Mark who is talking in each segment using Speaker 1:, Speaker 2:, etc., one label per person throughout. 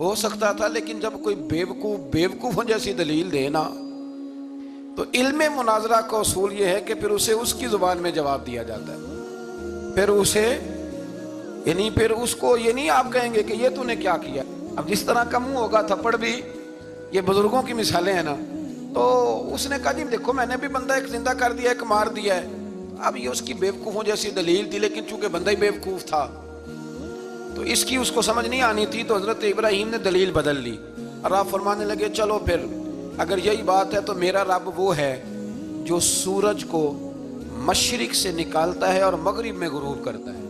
Speaker 1: ہو سکتا تھا، لیکن جب کوئی بیوقوفوں جیسی دلیل دے نا، تو علم مناظرہ کا اصول یہ ہے کہ پھر اسے اس کی زبان میں جواب دیا جاتا ہے، پھر اس کو یہ نہیں آپ کہیں گے کہ یہ تو نے کیا کیا۔ اب جس طرح کا منہ ہوگا تھپڑ بھی، یہ بزرگوں کی مثالیں ہیں نا، تو اس نے کہا جی دیکھو میں نے بھی بندہ ایک زندہ کر دیا، ایک مار دیا ہے۔ اب یہ اس کی بیوقوفوں جیسی دلیل تھی، لیکن چونکہ بندہ ہی بیوقوف تھا تو اس کی اس کو سمجھ نہیں آنی تھی، تو حضرت ابراہیم نے دلیل بدل لی اور آپ فرمانے لگے چلو پھر اگر یہی بات ہے تو میرا رب وہ ہے جو سورج کو مشرق سے نکالتا ہے اور مغرب میں غروب کرتا ہے۔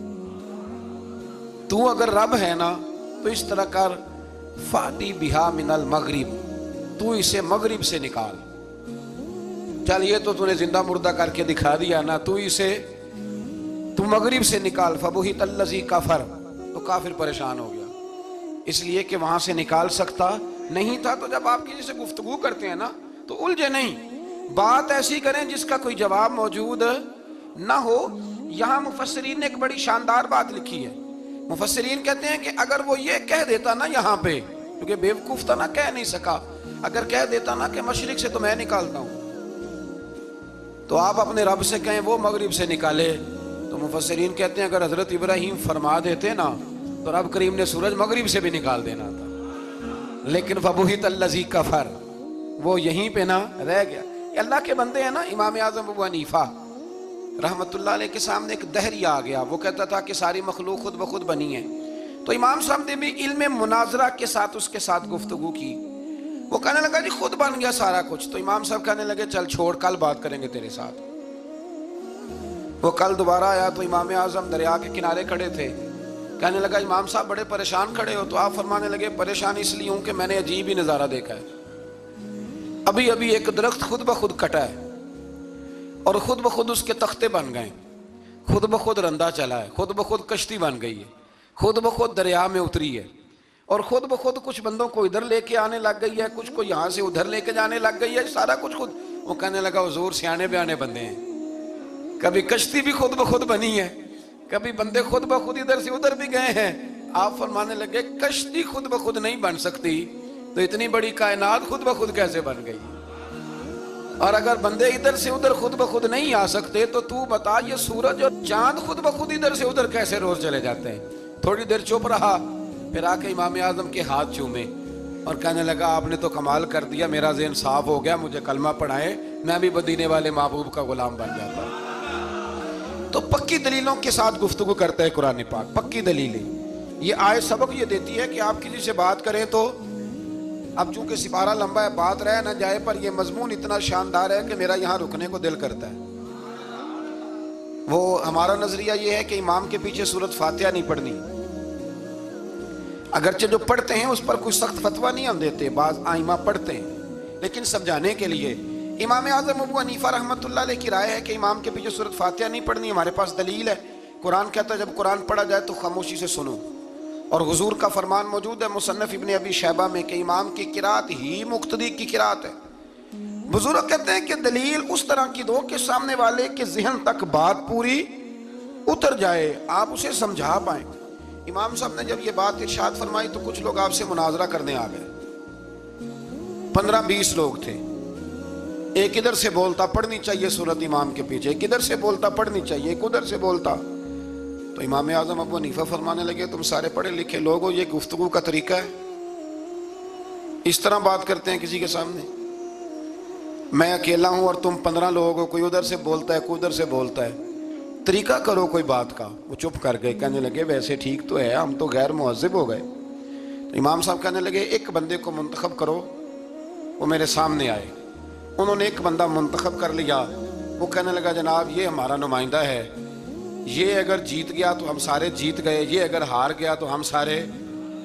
Speaker 1: تو اگر رب ہے نا تو اس طرح کر، فاتی بہا من المغرب، تو اسے مغرب سے نکال۔ چل یہ تو نے زندہ مردہ کر کے دکھا دیا نا، تو مغرب سے نکال۔ فبہت الذی کفر، تو کافر پریشان ہو گیا، اس لیے کہ وہاں سے نکال سکتا نہیں تھا۔ تو جب آپ کسی سے گفتگو کرتے ہیں نا تو الجھے نہیں، بات ایسی کریں جس کا کوئی جواب موجود نہ ہو۔ یہاں مفسرین نے ایک بڑی شاندار بات لکھی ہے۔ مفسرین کہتے ہیں کہ اگر وہ یہ کہہ دیتا نا یہاں پہ، کیونکہ بیوقوف تھا نا، کہہ نہیں سکا، اگر کہہ دیتا نا کہ مشرق سے تو میں نکالتا ہوں، تو آپ اپنے رب سے کہیں وہ مغرب سے نکالے، تو مفسرین کہتے ہیں اگر حضرت ابراہیم فرما دیتے نا تو رب کریم نے سورج مغرب سے بھی نکال دینا تھا، لیکن فبہت الذی کفر، وہ یہیں پہ نہ رہ گیا۔ یہ اللہ کے بندے ہیں نا۔ امام اعظم ابو حنیفہ رحمت اللہ علیہ کے سامنے ایک دہری آ گیا، وہ کہتا تھا کہ ساری مخلوق خود بخود بنی ہے۔ تو امام صاحب نے بھی علم مناظرہ کے ساتھ اس کے ساتھ گفتگو کی۔ وہ کہنے لگا جی خود بن گیا سارا کچھ۔ تو امام صاحب کہنے لگے چل چھوڑ، کل بات کریں گے تیرے ساتھ۔ وہ کل دوبارہ آیا تو امام اعظم دریا کے کنارے کھڑے تھے۔ کہنے لگا امام صاحب بڑے پریشان کھڑے ہو؟ تو آپ فرمانے لگے پریشان اس لیے ہوں کہ میں نے عجیب ہی نظارہ دیکھا ہے۔ ابھی ایک درخت خود بخود کٹا ہے اور خود بخود اس کے تختے بن گئے، خود بخود رندہ چلا ہے، خود بخود کشتی بن گئی ہے، خود بخود دریا میں اتری ہے، اور خود بخود کچھ بندوں کو ادھر لے کے آنے لگ گئی ہے، کچھ کو یہاں سے ادھر لے کے جانے لگ گئی ہے، سارا کچھ خود۔ وہ کہنے لگا حضور سیانے بیانے بندے ہیں، کبھی کشتی بھی خود بخود بنی ہے، کبھی بندے خود بخود ادھر سے ادھر بھی گئے ہیں۔ آپ فرمانے لگے کشتی خود بخود نہیں بن سکتی تو اتنی بڑی کائنات خود بخود کیسے بن گئی؟ اور اگر بندے ادھر سے ادھر خود بخود نہیں آ سکتے تو بتا یہ سورج اور چاند خود بخود ادھر سے ادھر کیسے روز چلے جاتے ہیں؟ تھوڑی دیر چپ رہا، پھر آ کے امام اعظم کے ہاتھ چومے اور کہنے لگا آپ نے تو کمال کر دیا، میرا ذہن صاف ہو گیا، مجھے کلمہ پڑھائیں، میں بھی مدینے والے محبوب کا غلام بن جاتا ہوں۔ تو پکی دلیلوں کے ساتھ گفتگو کرتا ہے قرآن پاک، پکی دلیلیں۔ یہ آیت سبق یہ دیتی ہے کہ آپ کسی سے بات کریں تو، اب چونکہ سپارہ لمبا ہے بات رہ نہ جائے، پر یہ مضمون اتنا شاندار ہے کہ میرا یہاں رکنے کو دل کرتا ہے۔ وہ ہمارا نظریہ یہ ہے کہ امام کے پیچھے سورۃ فاتحہ نہیں پڑھنی، اگرچہ جو پڑھتے ہیں اس پر کوئی سخت فتویٰ نہیں ہم دیتے، بعض آئمہ پڑھتے ہیں، لیکن سمجھانے کے لیے۔ امام اعظم ابو حنیفہ رحمت اللہ علیہ کی رائے ہے کہ امام کے پیچھے سورۃ فاتحہ نہیں پڑھنی۔ ہمارے پاس دلیل ہے، قرآن کہتا ہے جب قرآن پڑھا جائے تو خاموشی سے سنو، اور حضور کا فرمان موجود ہے مصنف ابن ابی شیبہ میں کہ امام کی قرات ہی مقتدی کی قرات ہے۔ بزرگ کہتے ہیں کہ دلیل اس طرح کی دو کہ سامنے والے کے ذہن تک بات پوری اتر جائے، آپ اسے سمجھا پائیں۔ امام صاحب نے جب یہ بات ارشاد فرمائی تو کچھ لوگ آپ سے مناظرہ کرنے آ گئے، 15-20 لوگ تھے۔ ایک ادھر سے بولتا پڑھنی چاہیے سورت امام کے پیچھے، ایک ادھر سے بولتا پڑھنی چاہیے، ایک ادھر سے بولتا۔ تو امام اعظم ابو حنیفہ فرمانے لگے تم سارے پڑھے لکھے لوگ ہو، یہ گفتگو کا طریقہ ہے؟ اس طرح بات کرتے ہیں کسی کے سامنے؟ میں اکیلا ہوں اور تم 15 لوگ ہو، کوئی ادھر سے بولتا ہے کوئی ادھر سے بولتا ہے، طریقہ کرو کوئی بات کا۔ وہ چپ کر گئے، کہنے لگے ویسے ٹھیک تو ہے، ہم تو غیر مہذب ہو گئے۔ تو امام صاحب کہنے لگے ایک بندے کو منتخب کرو، وہ میرے سامنے آئے۔ انہوں نے ایک بندہ منتخب کر لیا، وہ کہنے لگا جناب یہ ہمارا نمائندہ ہے، یہ اگر جیت گیا تو ہم سارے جیت گئے، یہ اگر ہار گیا تو ہم سارے۔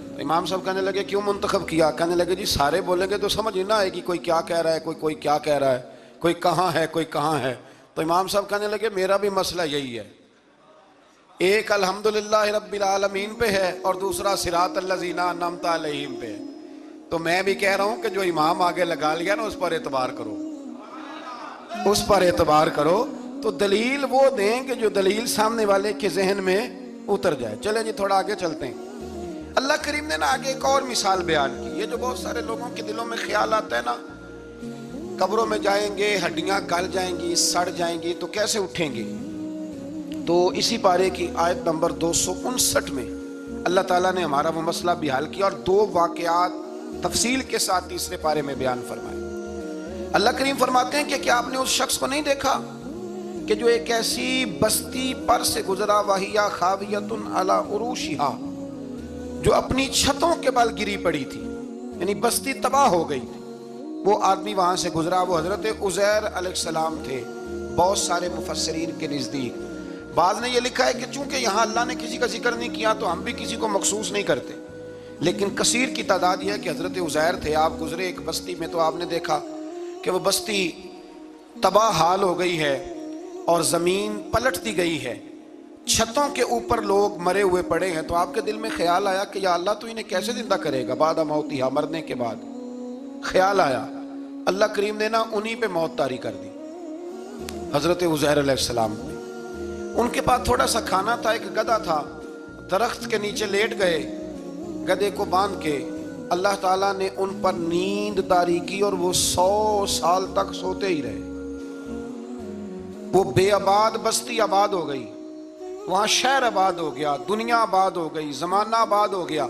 Speaker 1: تو امام صاحب کہنے لگے کیوں منتخب کیا؟ کہنے لگے جی سارے بولیں گے تو سمجھ نہ آئے گی کوئی کیا کہہ رہا ہے، کوئی کیا کہہ رہا ہے، کوئی کہاں ہے کوئی کہاں ہے۔ تو امام صاحب کہنے لگے میرا بھی مسئلہ یہی ہے، ایک الحمدللہ رب العالمین پہ ہے اور دوسرا صراط الذین انعمت علیہم پہ ہے۔ تو میں بھی کہہ رہا ہوں کہ جو امام آگے لگا لیا نا اس پر اعتبار کرو، اس پر اعتبار کرو۔ تو دلیل وہ دیں کہ جو دلیل سامنے والے کے ذہن میں اتر جائے۔ چلیں جی تھوڑا آگے چلتے ہیں۔ اللہ کریم نے نا آگے ایک اور مثال بیان کی. یہ جو بہت سارے لوگوں کے دلوں میں خیال آتا ہے نا قبروں میں جائیں گے, ہڈیاں گل جائیں گی, سڑ جائیں گی تو کیسے اٹھیں گے. تو اسی پارے کی آیت نمبر 259 میں اللہ تعالیٰ نے ہمارا وہ مسئلہ بھی حل کیا اور 2 واقعات تفصیل کے ساتھ تیسرے پارے میں بیان فرمائے. اللہ کریم فرماتے ہیں کہ کیا آپ نے اس شخص کو نہیں دیکھا کہ جو ایک ایسی بستی پر سے گزرا وَهِيَ خَاوِيَةٌ عَلَىٰ عُرُوشِهَا, جو اپنی چھتوں کے بل گری پڑی تھی, یعنی بستی تباہ ہو گئی تھی. وہ آدمی وہاں سے گزرا, وہ حضرت عزیر علیہ السلام تھے. بہت سارے مفسرین کے نزدیک بعض نے یہ لکھا ہے کہ چونکہ یہاں اللہ نے کسی کا ذکر نہیں کیا تو ہم بھی کسی کو مخصوص نہیں کرتے, لیکن کثیر کی تعداد یہ ہے کہ حضرت عزیر تھے. آپ گزرے ایک بستی میں تو آپ نے دیکھا کہ وہ بستی تباہ حال ہو گئی ہے اور زمین پلٹ دی گئی ہے, چھتوں کے اوپر لوگ مرے ہوئے پڑے ہیں. تو آپ کے دل میں خیال آیا کہ یا اللہ تو انہیں کیسے زندہ کرے گا بعد موتہا, مرنے کے بعد. خیال آیا, اللہ کریم نے نا انہی پہ موت طاری کر دی, حضرت عزیر علیہ السلام نے. ان کے پاس تھوڑا سا کھانا تھا, ایک گدھا تھا, درخت کے نیچے لیٹ گئے گدھے کو باندھ کے. اللہ تعالیٰ نے ان پر نیند طاری کی اور وہ 100 سال تک سوتے ہی رہے. وہ بے آباد بستی آباد ہو گئی, وہاں شہر آباد ہو گیا, دنیا آباد ہو گئی, زمانہ آباد ہو گیا.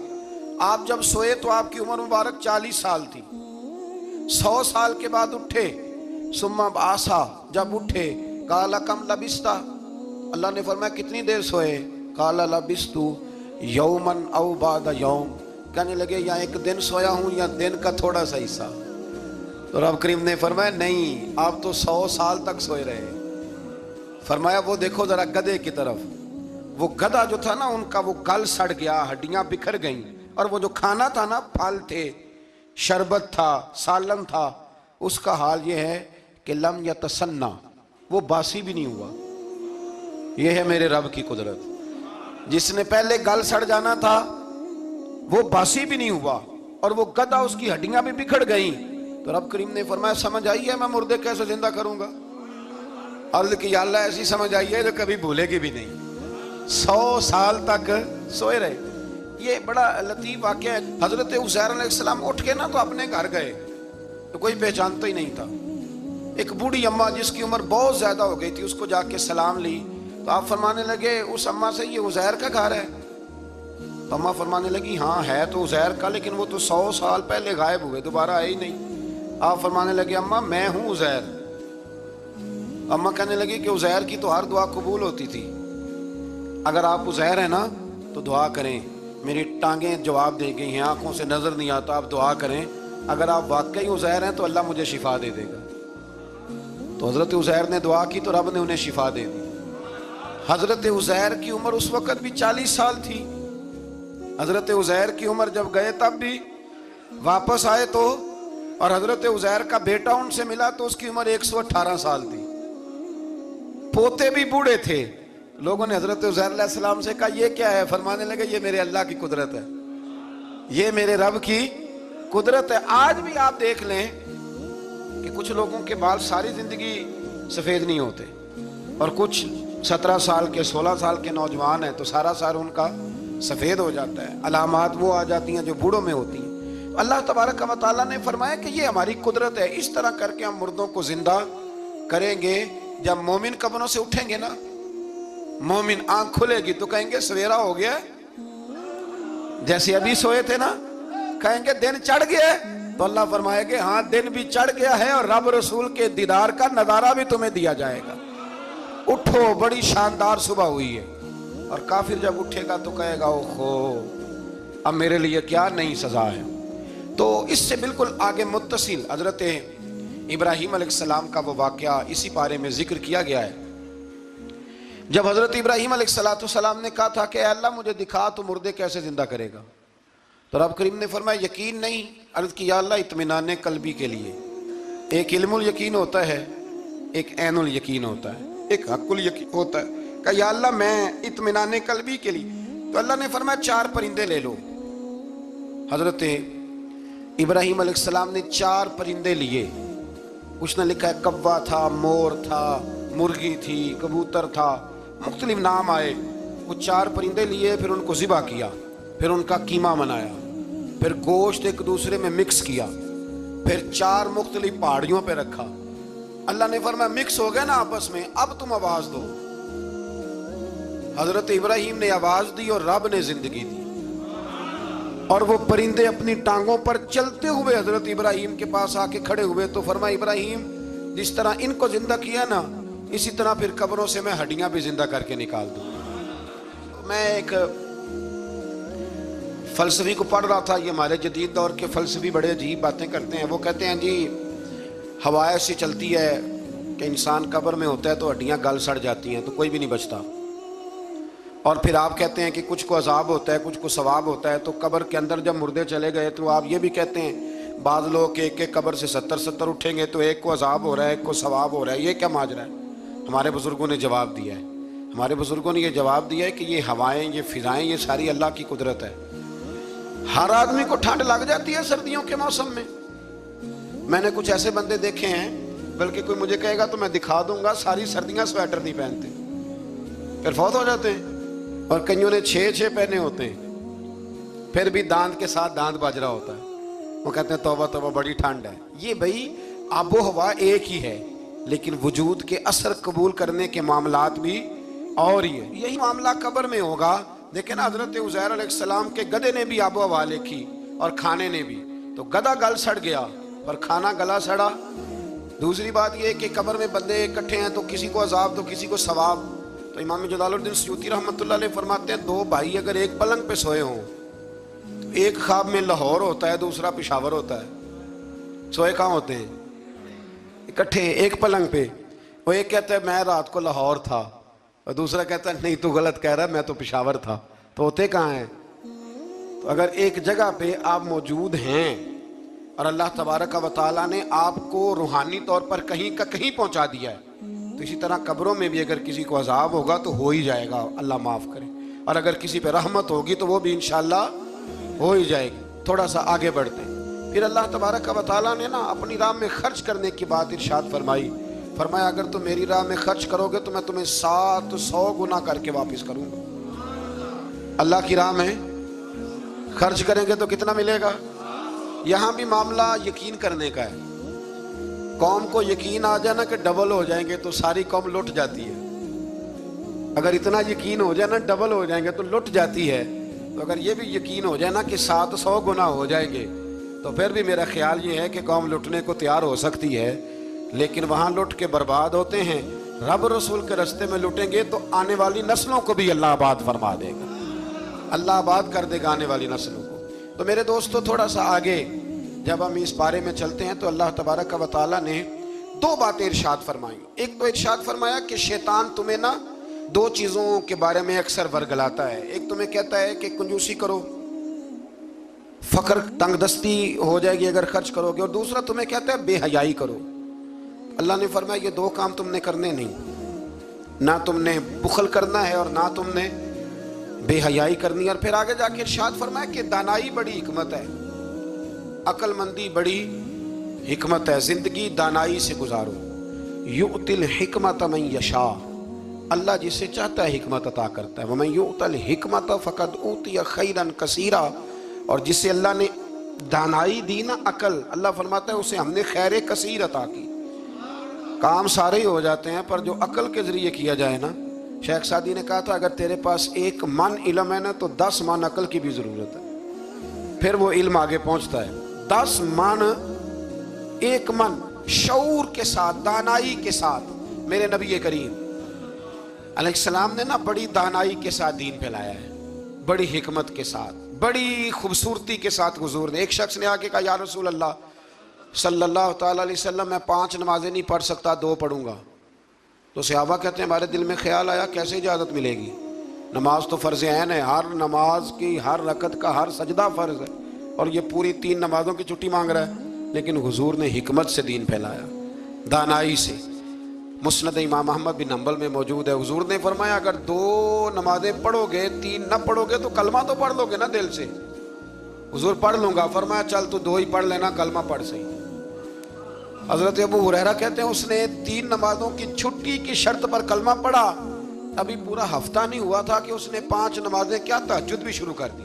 Speaker 1: آپ جب سوئے تو آپ کی عمر مبارک 40 سال تھی. 100 سال کے بعد اٹھے, ثم بعثا, جب اٹھے قال کم لبثت, اللہ نے فرمایا کتنی دیر سوئے, قال لبثت یوما او بعد یوم, کہنے لگے یا ایک دن سویا ہوں یا دن کا تھوڑا سا حصہ. تو رب کریم نے فرمایا نہیں, آپ تو 100 سال تک سوئے رہے. فرمایا وہ دیکھو ذرا گدھے کی طرف, وہ گدھا جو تھا نا ان کا وہ گل سڑ گیا, ہڈیاں بکھر گئیں, اور وہ جو کھانا تھا نا پھل تھے, شربت تھا, سالن تھا, اس کا حال یہ ہے کہ لم یتسنہ, وہ باسی بھی نہیں ہوا. یہ ہے میرے رب کی قدرت. جس نے پہلے گل سڑ جانا تھا وہ باسی بھی نہیں ہوا, اور وہ گدھا اس کی ہڈیاں بھی بکھڑ گئیں. تو رب کریم نے فرمایا سمجھ آئی ہے میں مردے کیسے زندہ کروں گا. عرض کی یا اللہ ایسی سمجھ آئی ہے جو کبھی بھولے گی بھی نہیں. 100 سال تک سوئے رہے. یہ بڑا لطیف واقعہ ہے. حضرت عزیر علیہ السلام اٹھ کے نا تو اپنے گھر گئے تو کوئی پہچانتا ہی نہیں تھا. ایک بوڑھی اماں جس کی عمر بہت زیادہ ہو گئی تھی, اس کو جا کے سلام لی تو آپ فرمانے لگے اس اماں سے یہ عزیر کا گھر ہے. تو اماں فرمانے لگی ہاں ہے تو عزیر کا, لیکن وہ تو 100 سال پہلے غائب ہوئے, دوبارہ آئے ہی نہیں. آپ فرمانے لگے اماں میں ہوں عزیر. اماں کہنے لگی کہ عزیر کی تو ہر دعا قبول ہوتی تھی, اگر آپ عزیر ہیں نا تو دعا کریں, میری ٹانگیں جواب دے گئی ہیں, آنکھوں سے نظر نہیں آتا, آپ دعا کریں, اگر آپ واقعی عزیر ہیں تو اللہ مجھے شفا دے دے گا. تو حضرت عزیر نے دعا کی تو رب نے انہیں شفا دے دی. حضرت عزیر کی عمر اس وقت بھی 40 سال تھی. حضرت عزیر کی عمر جب گئے تب بھی واپس آئے تو, اور حضرت عزیر کا بیٹا ان سے ملا تو اس کی عمر 118 سال تھی. پوتے بھی بوڑھے تھے. لوگوں نے حضرت عزیر علیہ السلام سے کہا یہ کیا ہے, فرمانے لگے یہ میرے اللہ کی قدرت ہے, یہ میرے رب کی قدرت ہے. آج بھی آپ دیکھ لیں کہ کچھ لوگوں کے بال ساری زندگی سفید نہیں ہوتے, اور کچھ 17 سال کے 16 سال کے نوجوان ہیں تو سارا سال ان کا سفید ہو جاتا ہے. علامات وہ آ جاتی ہیں جو بوڑھوں میں ہوتی ہیں. اللہ تبارک و تعالیٰ نے فرمایا کہ یہ ہماری قدرت ہے. اس طرح کر کے ہم مردوں کو زندہ کریں گے. جب مومن قبروں سے اٹھیں گے نا, مومن آنکھ کھلے گی تو کہیں گے سویرا ہو گیا, جیسے ابھی سوئے تھے نا, کہیں گے دن چڑھ گیا. تو اللہ فرمائے گے ہاں دن بھی چڑھ گیا ہے اور رب رسول کے دیدار کا نظارہ بھی تمہیں دیا جائے گا. اٹھو بڑی شاندار صبح ہوئی ہے. اور کافر جب اٹھے گا تو کہے گا اوہو اب میرے لیے کیا نئی سزا ہے. تو اس سے بالکل آگے متصل حضرت ابراہیم علیہ السلام کا وہ واقعہ اسی پارے میں ذکر کیا گیا ہے. جب حضرت ابراہیم علیہ السلام نے کہا تھا کہ اے اللہ مجھے دکھا تو مردے کیسے زندہ کرے گا, تو رب کریم نے فرمایا یقین نہیں. عرض کی یا اللہ اطمینان قلبی کے لیے ایک علم الیقین ہوتا ہے, ایک عین الیقین ہوتا ہے, ایک حق الیقین ہوتا ہے. کہ یا اللہ میں اطمینان قلبی کے لیے. تو اللہ نے فرمایا 4 پرندے لے لو. حضرت ابراہیم علیہ السلام نے 4 پرندے لیے. اس نے لکھا ہے کوا تھا, مور تھا, مرغی تھی, کبوتر تھا, مختلف نام آئے. وہ 4 پرندے لیے, پھر ان کو ذبح کیا. پھر ان کا قیمہ بنایا، پھر گوشت ایک دوسرے میں مکس کیا، پھر 4 مختلف پہاڑیوں پہ رکھا۔ اللہ نے فرمایا مکس ہو گئے نا آپس میں، اب تم آواز دو۔ حضرت ابراہیم نے آواز دی اور رب نے زندگی دی، اور وہ پرندے اپنی ٹانگوں پر چلتے ہوئے حضرت ابراہیم کے پاس آ کے کھڑے ہوئے تو فرمایا ابراہیم جس طرح ان کو زندہ کیا نا، اسی طرح پھر قبروں سے میں ہڈیاں بھی زندہ کر کے نکال دوں۔ میں ایک فلسفی کو پڑھ رہا تھا، یہ ہمارے جدید دور کے فلسفی بڑے عجیب باتیں کرتے ہیں۔ وہ کہتے ہیں جی ہوا ایسی چلتی ہے کہ انسان قبر میں ہوتا ہے تو ہڈیاں گل سڑ جاتی ہیں تو کوئی بھی نہیں بچتا، اور پھر آپ کہتے ہیں کہ کچھ کو عذاب ہوتا ہے کچھ کو ثواب ہوتا ہے، تو قبر کے اندر جب مردے چلے گئے تو آپ یہ بھی کہتے ہیں بعض لوگ ایک ایک قبر سے 70 اٹھیں گے تو ایک کو عذاب ہو رہا ہے ایک کو ثواب ہو رہا ہے، یہ کیا ماجرا ہے؟ ہمارے بزرگوں نے جواب دیا ہے، ہمارے بزرگوں نے یہ جواب دیا ہے کہ یہ ہوائیں یہ فضائیں یہ ساری اللہ کی قدرت ہے۔ ہر آدمی کو ٹھنڈ لگ جاتی ہے سردیوں کے موسم میں۔ میں نے کچھ ایسے بندے دیکھے ہیں، بلکہ کوئی مجھے کہے گا تو میں دکھا دوں گا، ساری سردیاں سویٹر نہیں پہنتے، پھر فوت ہو جاتے ہیں، اور کئیوں نے 6 پہنے ہوتے ہیں، پھر بھی دانت کے ساتھ دانت بج رہا ہوتا ہے، وہ کہتے ہیں توبہ توبہ بڑی ٹھنڈ ہے۔ یہ بھائی آب و ہوا ایک ہی ہے، لیکن وجود کے اثر قبول کرنے کے معاملات بھی اور ہی ہے۔ یہی معاملہ قبر میں ہوگا۔ دیکھیں نا حضرت عزیر علیہ السلام کے گدھے نے بھی آب و ہوا لکھی اور کھانے نے بھی، تو گدھا گل سڑ گیا پر کھانا گلا سڑا۔ دوسری بات یہ کہ قبر میں بندے اکٹھے ہیں تو کسی کو عذاب تو کسی کو ثواب۔ تو امام جلال الدین سیوطی رحمۃ اللہ علیہ فرماتے ہیں 2 بھائی اگر ایک پلنگ پہ سوئے ہوں تو ایک خواب میں لاہور ہوتا ہے دوسرا پشاور ہوتا ہے، سوئے کہاں ہوتے ہیں؟ اکٹھے ایک پلنگ پہ۔ وہ ایک کہتا ہے میں رات کو لاہور تھا اور دوسرا کہتا ہے نہیں تو غلط کہہ رہا ہے میں تو پشاور تھا، تو ہوتے کہاں ہیں؟ تو اگر ایک جگہ پہ آپ موجود ہیں اور اللہ تبارک و تعالیٰ نے آپ کو روحانی طور پر کہیں کا کہیں پہنچا دیا ہے، تو اسی طرح قبروں میں بھی اگر کسی کو عذاب ہوگا تو ہو ہی جائے گا، اللہ معاف کرے، اور اگر کسی پہ رحمت ہوگی تو وہ بھی انشاءاللہ ہو ہی جائے گی۔ تھوڑا سا آگے بڑھتے ہیں۔ پھر اللہ تبارک و تعالیٰ نے نا اپنی راہ میں خرچ کرنے کی بات ارشاد فرمایا اگر تم میری راہ میں خرچ کرو گے تو میں تمہیں 700 گنا کر کے واپس کروں گا۔ اللہ کی راہ میں خرچ کریں گے تو کتنا ملے گا؟ یہاں بھی معاملہ یقین کرنے کا ہے۔ قوم کو یقین آ جائے نا کہ ڈبل ہو جائیں گے تو ساری قوم لٹ جاتی ہے۔ اگر اتنا یقین ہو جائے نا ڈبل ہو جائیں گے تو لٹ جاتی ہے، تو اگر یہ بھی یقین ہو جائے نا کہ 700 گنا ہو جائیں گے تو پھر بھی میرا خیال یہ ہے کہ قوم لٹنے کو تیار ہو سکتی ہے، لیکن وہاں لٹ کے برباد ہوتے ہیں۔ رب رسول کے رستے میں لٹیں گے تو آنے والی نسلوں کو بھی اللہ آباد فرما دے گا، اللہ آباد کر دے گا آنے والی نسلوں کو۔ تو میرے دوستو تھوڑا سا آگے جب ہم اس بارے میں چلتے ہیں تو اللہ تبارک و تعالیٰ نے 2 باتیں ارشاد فرمائیں۔ ایک تو ارشاد فرمایا کہ شیطان تمہیں نا 2 چیزوں کے بارے میں اکثر ورگلاتا ہے۔ ایک تمہیں کہتا ہے کہ کنجوسی کرو، فقر تنگ دستی ہو جائے گی اگر خرچ کرو گے، اور دوسرا تمہیں کہتا ہے بے حیائی کرو۔ اللہ نے فرمایا یہ 2 کام تم نے کرنے نہیں، نہ تم نے بخل کرنا ہے اور نہ تم نے بے حیائی کرنی ہے۔ اور پھر آگے جا کے ارشاد فرمایا کہ دانائی بڑی حکمت ہے، عقل مندی بڑی حکمت ہے، زندگی دانائی سے گزارو۔ یؤتی الحکمت من یشاء، اللہ جسے چاہتا ہے حکمت عطا کرتا ہے۔ ومن یؤت الحکمت فقد اوتی خیرا کثیرا، اور جسے اللہ نے دانائی دی نا عقل، اللہ فرماتا ہے اسے ہم نے خیر کثیر عطا کی۔ کام سارے ہی ہو جاتے ہیں پر جو عقل کے ذریعے کیا جائے نا، شیخ سعدی نے کہا تھا اگر تیرے پاس 1 من علم ہے نا تو 10 من عقل کی بھی ضرورت ہے، پھر وہ علم آگے پہنچتا ہے۔ 10 من 1 من شعور کے ساتھ دانائی کے ساتھ میرے نبی کریم علیہ السلام نے نا بڑی دانائی کے ساتھ دین پھیلایا ہے، بڑی حکمت کے ساتھ، بڑی خوبصورتی کے ساتھ حضور نے۔ ایک شخص نے آگے کہا یا رسول اللہ صلی اللہ تعالیٰ علیہ وسلم میں 5 نمازیں نہیں پڑھ سکتا، 2 پڑھوں گا۔ تو صحابہ کہتے ہیں ہمارے دل میں خیال آیا کیسے اجازت ملے گی، نماز تو فرض عین ہے، ہر نماز کی ہر رکعت کا ہر سجدہ فرض ہے، اور یہ پوری 3 نمازوں کی چھٹی مانگ رہا ہے۔ لیکن حضور نے حکمت سے دین پھیلایا، دانائی سے۔ مسند امام احمد بن حنبل میں موجود ہے، حضور نے فرمایا اگر 2 نمازیں پڑھو گے 3 نہ پڑھو گے تو کلمہ تو پڑھ لو گے نا دل سے۔ حضور پڑھ لوں گا، فرمایا چل تو 2 ہی پڑھ لینا، کلمہ پڑھ صحیح۔ حضرت ابو ہریرہ کہتے ہیں اس نے 3 نمازوں کی چھٹی کی شرط پر کلمہ پڑھا، ابھی پورا ہفتہ نہیں ہوا تھا کہ اس نے 5 نمازیں کیا تہجد بھی شروع کر دی۔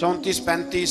Speaker 1: 34-35।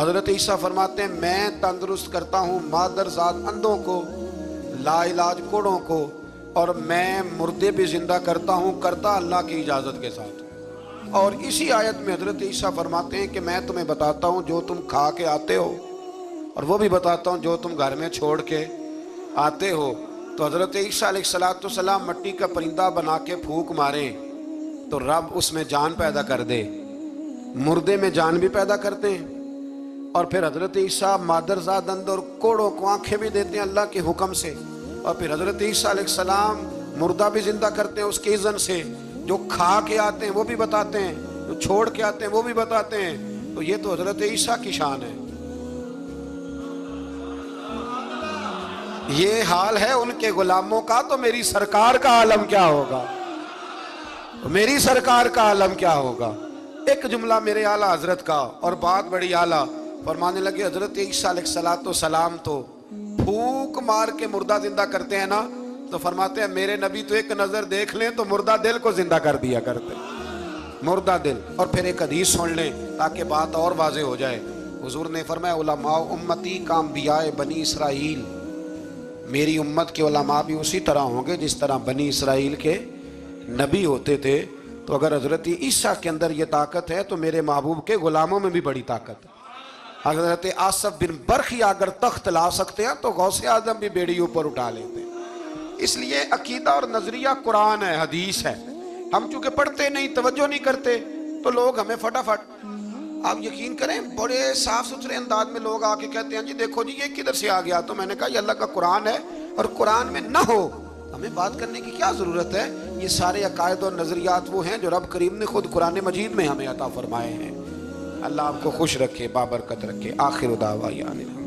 Speaker 1: حضرت عیسیٰ فرماتے ہیں میں تندرست کرتا ہوں مادرزاد اندھوں کو، لا علاج کوڑوں کو، اور میں مردے بھی زندہ کرتا ہوں، کرتا اللہ کی اجازت کے ساتھ۔ اور اسی آیت میں حضرت عیسیٰ فرماتے ہیں کہ میں تمہیں بتاتا ہوں جو تم کھا کے آتے ہو، اور وہ بھی بتاتا ہوں جو تم گھر میں چھوڑ کے آتے ہو۔ تو حضرت عیسیٰ علیہ السلام مٹی کا پرندہ بنا کے پھونک ماریں تو رب اس میں جان پیدا کر دے، مردے میں جان بھی پیدا کرتے ہیں۔ اور پھر حضرت عیسیٰ مادرزاد اندھ اور کوڑوں کو آنکھیں بھی دیتے ہیں اللہ کے حکم سے۔ اور پھر حضرت عیسیٰ علیہ السلام مردہ بھی زندہ کرتے ہیں اس کے اذن سے، جو کھا کے آتے ہیں وہ بھی بتاتے ہیں، جو چھوڑ کے آتے ہیں وہ بھی بتاتے ہیں۔ تو یہ تو حضرت عیسیٰ کی شان ہے۔ یہ حال ہے ان کے غلاموں کا، تو میری سرکار کا عالم کیا ہوگا، میری سرکار کا عالم کیا ہوگا۔ ایک جملہ میرے اعلیٰ حضرت کا، اور بات بڑی اعلیٰ، فرمانے لگے حضرت عیسیٰ علیہ السلام تو پھونک مار کے مردہ زندہ کرتے ہیں نا، تو فرماتے ہیں میرے نبی تو ایک نظر دیکھ لیں تو مردہ دل کو زندہ کر دیا کرتے، مردہ دل۔ اور پھر ایک حدیث سن لیں تاکہ بات اور واضح ہو جائے۔ حضور نے فرمایا علماء امتی کا انبیاء بنی اسرائیل، میری امت کے علماء بھی اسی طرح ہوں گے جس طرح بنی اسرائیل کے نبی ہوتے تھے۔ تو اگر حضرت عیسیٰ کے اندر یہ طاقت ہے تو میرے محبوب کے غلاموں میں بھی بڑی طاقت ہے۔ حضرت آصف بن برخی اگر تخت لا سکتے ہیں تو غوث اعظم بھی بیڑی اوپر اٹھا لیتے ہیں۔ اس لیے عقیدہ اور نظریہ قرآن ہے، حدیث ہے۔ ہم چونکہ پڑھتے نہیں، توجہ نہیں کرتے، تو لوگ ہمیں فٹافٹ، آپ یقین کریں بڑے صاف ستھرے انداز میں لوگ آ کے کہتے ہیں جی دیکھو جی یہ کدھر سے آ گیا۔ تو میں نے کہا یہ اللہ کا قرآن ہے، اور قرآن میں نہ ہو ہمیں بات کرنے کی کیا ضرورت ہے۔ یہ سارے عقائد اور نظریات وہ ہیں جو رب کریم نے خود قرآن مجید میں ہمیں عطا فرمائے ہیں۔ اللہ آپ کو خوش رکھے، بابرکت رکھے۔ آخر دعوانا